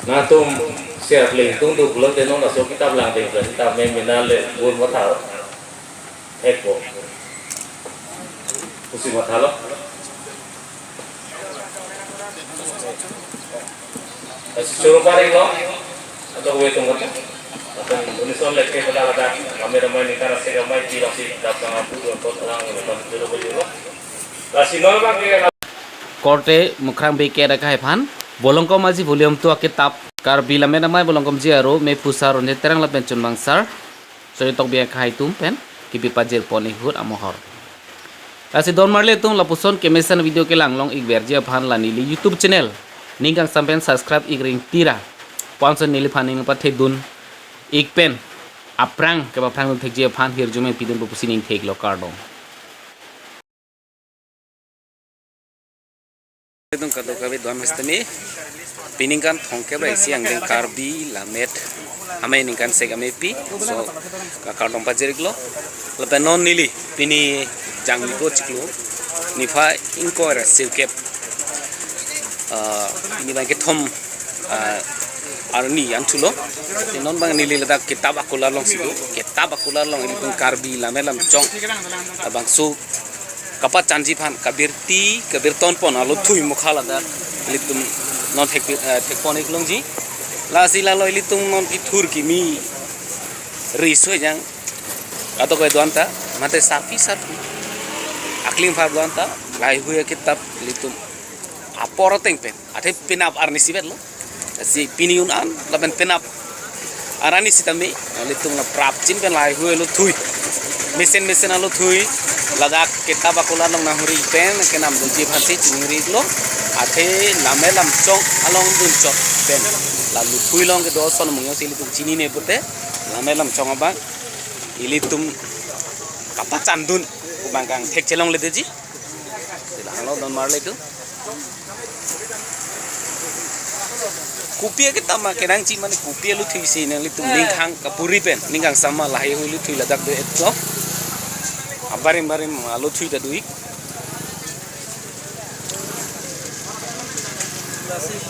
Nah tum share link tung tu pulau tenong naso kita belang deh kita main minale buat matau eko usi matalo kasih suruh paling lo atau gue tunggu atau unison lagi pada kamera main karena saya main di masih dapat ngapu atau terang atau suruh baju lo kasih nol bang korte mukrang beke raka hepan bolongkom aji volume tu kitab kar bilame namai bolongkom ji aro me pusar ne terang la pencun bangsar so tok biya khai tum pen ki pipajel poni hut amohor asi don marle tum la puson kemesan video ke langlong ik berje phan la nili youtube channel ningkang sampen subscribe ik ring tira ponson nili phaning pa thedun ik pen aprang ke ba phrang thek je phan hir jume pidun pusining thek lo kardom Itong kado kabe doan mestami piningkan thongke ba isi ang karbi lamet amai ningkan seg amepi so kakardong pajeriglo lepe non nili pini jangli ko ciklo nifa inko era sirkep ini bang thom arni antulo non bang nili leda kitab akular long sidu kitab akular long itong karbi lamelam chong abang so kapat canji phan kabir ton pon alo thui mukhala da litum non thek pon iklong ji la sila lo litum non ki thur ki mi riso jang ato ko doanta mate sapi sar aklim phar doanta lai huya kitab litum apor tengpen ate pinap arni sibet lo si piniun an laben pinap arani sitame litum na prap jin pen lai huya lo thui mesin alo thui ladak kitab akular long nahuri pen ke nam duji bhansi chingri lo athe namelam chong along dun chok pen lalu thui long ke doson mungyo sili tum chini ne pute namelam chong abang ilitum kapa candun kubangkang thek chelong le deji halo don marle tu kupia kita ma kenang chi mane kupia lu thui si ne litum ningkhang kapuri pen ningkhang sama lahi hui lu thui ladak do etlo barim alo thui da duik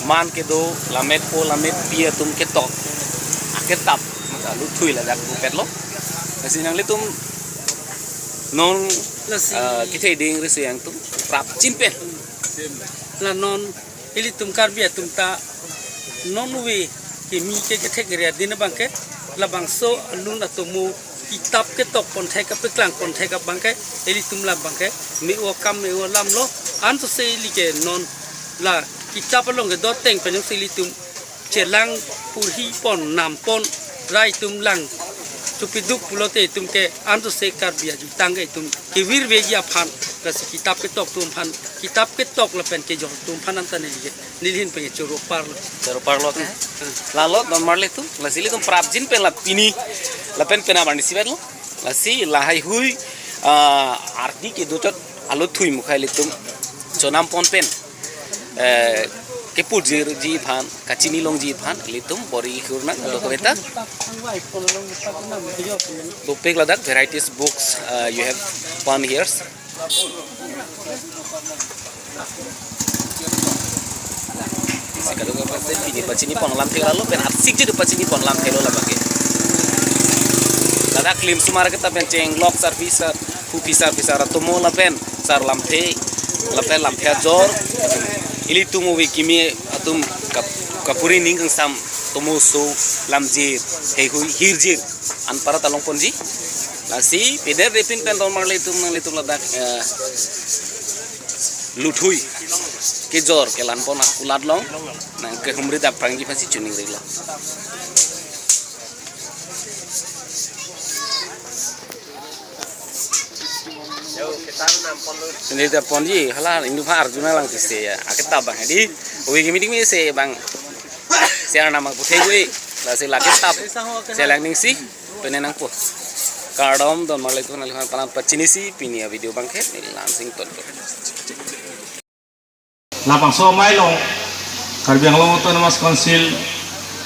man ke do lamet po lamet pia tum ke tok aket tap maka lu thui la dak pet lo kasi nang litum non kithe ding resu yang tum prap chimpen la non ilitum karbia tum ta non we ke mi ke thek ria din bangke la bangso alun atomu kitab ke tok pon thai ka peklang pon thai ka bangkai eli tumla bangkai me o kam me o lam lo an to se li ke non la kitab long ke do teng pen se li tum chelang purhi pon nam pon rai tum lang chupiduk pulote tum ke an to se kar bia ju tang ke tum ke wir ve ya phan ka se kitab ke tok tum phan kitab ke tok la pen ke jo tum phan an ta ne li nilhin pe choro parlo la lo don marle tu la sili tum prap jin pen la pini la pen pena bani sibet lo la si la hai hui arti ke dotot alo thui mukhai litum chonam pon pen ke pujir ji phan kachini long ji phan litum bori khurna lo kobeta to pek ladak varieties books you have fun here sekado ka paste pini pachini pon lam thela lo pen atsik je pachini pon lam thelo la bage lada klim sumar kita pen ceng lock service fu pisar tomo la pen sar lam the jor ili tumu wi kimi atum kapuri ning sam tomo so lam jir he hui hirjir an para talong ponji lasi peder repin pen don marle tum nang litum lada luthui ke jor ke lan pon ulat long nang ke humri da prangji phasi chuning rila ini da ponji hala indu phar juna lang tise ya aketa bang di oi gi meeting me se bang sera nama puthai gui la se la kitab se lang ning si penenang po kardom don malai tu nal panan pachini si pinia video bang khet ni lansing ton lapang so mai long karbiang long autonomous council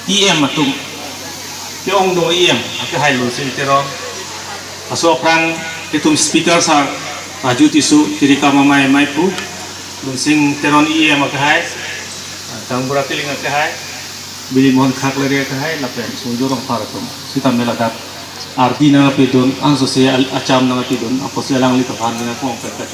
em atum pyong do em ake hai lo sin tero aso prang itum speaker sa aju tisu tirika mamai mai pu lunsing teron em ake hai tang burak tiling ake hai bili mohon khak le re ka hai la pen su jo rong par tum sitam mela dat arti na pe don ang so se acham na pe don apo se lang li ka phan na ko pen ka